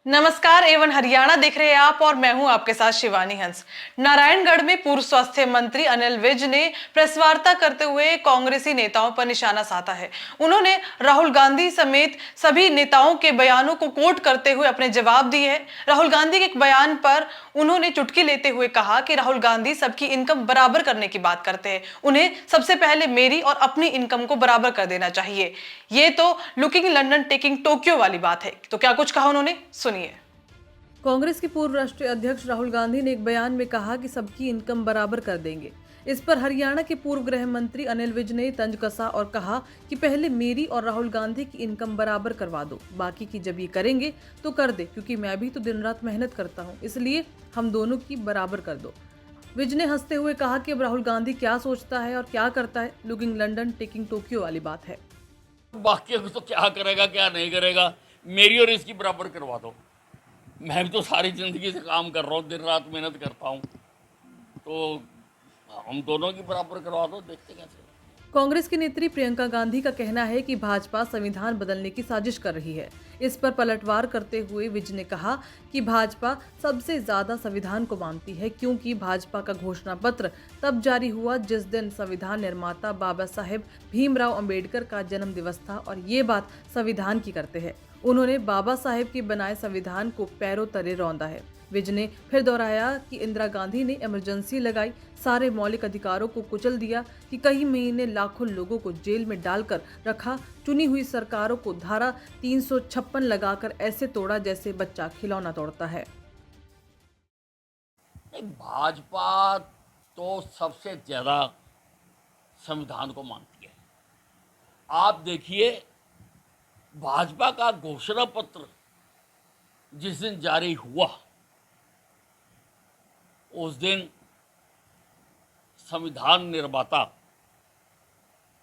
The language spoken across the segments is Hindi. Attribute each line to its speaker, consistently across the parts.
Speaker 1: नमस्कार एवं हरियाणा देख रहे हैं आप और मैं हूं आपके साथ शिवानी हंस। नारायणगढ़ में पूर्व स्वास्थ्य मंत्री अनिल विज ने प्रेस वार्ता करते हुए कांग्रेसी नेताओं पर निशाना साधा है। उन्होंने राहुल गांधी समेत सभी नेताओं के बयानों को कोट करते हुए अपने जवाब दिए हैं। राहुल गांधी के एक बयान पर उन्होंने चुटकी लेते हुए कहा कि राहुल गांधी सबकी इनकम बराबर करने की बात करते हैं, उन्हें सबसे पहले मेरी और अपनी इनकम को बराबर कर देना चाहिए। ये तो लुकिंग लंदन टेकिंग टोक्यो वाली बात है। तो क्या कुछ कहा उन्होंने, सुनिए। कांग्रेस के पूर्व राष्ट्रीय अध्यक्ष राहुल गांधी ने एक बयान में कहा कि सबकी इनकम बराबर कर देंगे। इस पर हरियाणा के पूर्व गृह मंत्री अनिल विज ने तंज कसा और कहा कि पहले मेरी और राहुल गांधी की इनकम बराबर करवा दो, बाकी की जब ये करेंगे तो कर दे, क्योंकि मैं भी तो दिन रात मेहनत करता हूँ, इसलिए हम दोनों की बराबर कर दो। विज ने हंसते हुए कहा कि अब राहुल गांधी क्या सोचता है और क्या करता है, लुकिंग लंदन टेकिंग टोक्यो वाली बात है।
Speaker 2: बाकी तो क्या करेगा क्या नहीं करेगा, मेरी और इसकी बराबर करवा दो। मैं भी तो सारी ज़िंदगी से काम कर रहा हूँ, दिन रात मेहनत करता हूँ, तो हम दोनों की बराबर करवा दो, देखते कैसे।
Speaker 1: कांग्रेस की नेत्री प्रियंका गांधी का कहना है कि भाजपा संविधान बदलने की साजिश कर रही है। इस पर पलटवार करते हुए विज ने कहा कि भाजपा सबसे ज्यादा संविधान को मानती है, क्योंकि भाजपा का घोषणा पत्र तब जारी हुआ जिस दिन संविधान निर्माता बाबा साहेब भीमराव अंबेडकर का जन्म दिवस था, और ये बात संविधान की करते हैं। उन्होंने बाबा साहेब के बनाए संविधान को पैरों तले रौंदा है। विज ने फिर दोहराया कि इंदिरा गांधी ने इमरजेंसी लगाई, सारे मौलिक अधिकारों को कुचल दिया, कि कई महीने लाखों लोगों को जेल में डालकर रखा, चुनी हुई सरकारों को धारा 356 लगाकर ऐसे तोड़ा जैसे बच्चा खिलौना तोड़ता है।
Speaker 2: भाजपा तो सबसे ज़्यादा संविधान को मानती है। आप देखिए, भाजपा का घोषणा पत्र जिस दिन जारी हुआ उस दिन संविधान निर्माता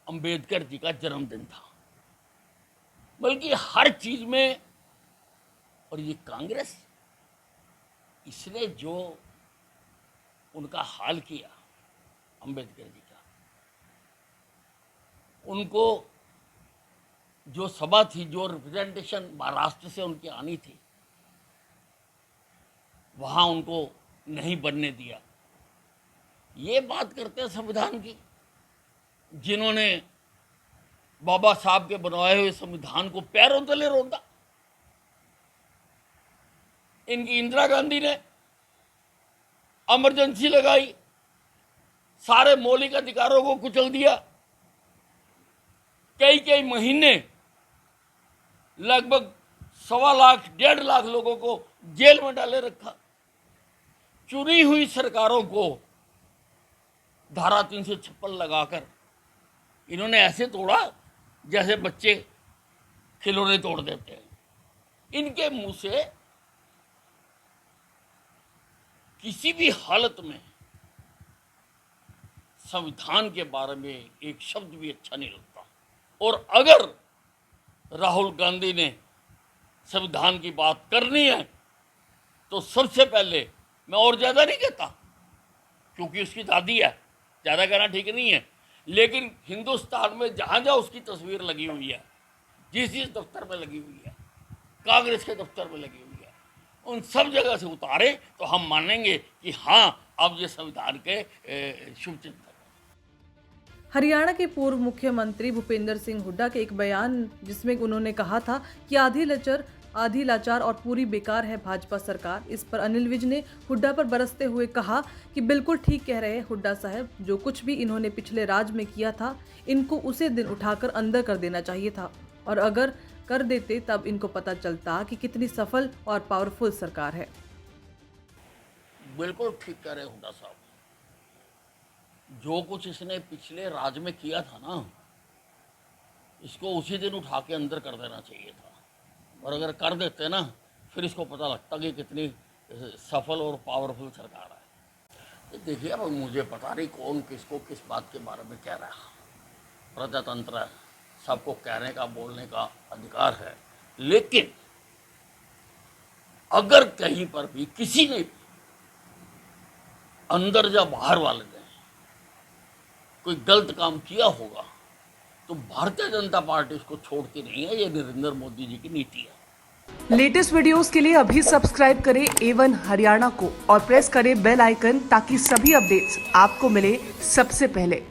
Speaker 2: अंबेडकर जी का जन्मदिन था। बल्कि हर चीज में, और ये कांग्रेस, इसने जो उनका हाल किया अंबेडकर जी का, उनको जो सभा थी, जो रिप्रेजेंटेशन महाराष्ट्र से उनकी आनी थी, वहां उनको नहीं बनने दिया। ये बात करते हैं संविधान की, जिन्होंने बाबा साहब के बनवाए हुए संविधान को पैरों तले रौंदा। इनकी इंदिरा गांधी ने इमरजेंसी लगाई, सारे मौलिक अधिकारों को कुचल दिया, कई कई महीने लगभग 1.25 लाख 1.5 लाख लोगों को जेल में डाले रखा, चुनी हुई सरकारों को धारा 356 लगाकर इन्होंने ऐसे तोड़ा जैसे बच्चे खिलौने तोड़ देते हैं। इनके मुंह से किसी भी हालत में संविधान के बारे में एक शब्द भी अच्छा नहीं लगता। और अगर राहुल गांधी ने संविधान की बात करनी है तो सबसे पहले, मैं और ज़्यादा नहीं कहता क्योंकि उसकी दादी है, ज़्यादा कहना ठीक नहीं है, लेकिन हिंदुस्तान में जहाँ जहाँ उसकी तस्वीर लगी हुई है, जिस दफ्तर में लगी हुई है, कांग्रेस के दफ्तर में लगी हुई है, उन सब जगह से उतारे तो हम मानेंगे कि हाँ, अब ये संविधान के शुभचिंतक हैं।
Speaker 1: हरियाणा के पूर्व मुख्यमंत्री भूपेंद्र सिंह हुड्डा के एक बयान, जिसमें उन्होंने कहा था कि आधी लाचार और पूरी बेकार है भाजपा सरकार। इस पर अनिल विज ने हुड्डा पर बरसते हुए कहा कि बिल्कुल ठीक कह रहे हैं हुड्डा साहब, जो कुछ भी इन्होंने पिछले राज में किया था, इनको उसे दिन उठाकर अंदर कर देना चाहिए था, और अगर कर देते तब इनको पता चलता कि कितनी सफल और पावरफुल सरकार है।
Speaker 2: बिल्कुल ठीक कह रहे हुड्डा साहब, जो कुछ इसने पिछले राज में किया था ना, इसको उसी दिन उठा के अंदर कर देना चाहिए था, और अगर कर देते ना, फिर इसको पता लगता कि कितनी सफल और पावरफुल सरकार है। तो देखिए, अब मुझे पता नहीं कौन किसको किस बात के बारे में कह रहा है। प्रजातंत्र है, सबको कहने का बोलने का अधिकार है, लेकिन अगर कहीं पर भी किसी ने अंदर या बाहर वाले ने कोई गलत काम किया होगा तो भारतीय जनता पार्टी उसको छोड़ती नहीं है। ये नरेंद्र मोदी जी की नीति है।
Speaker 3: लेटेस्ट वीडियोस के लिए अभी सब्सक्राइब करें A1 हरियाणा को और प्रेस करें बेल आइकन ताकि सभी अपडेट्स आपको मिले सबसे पहले।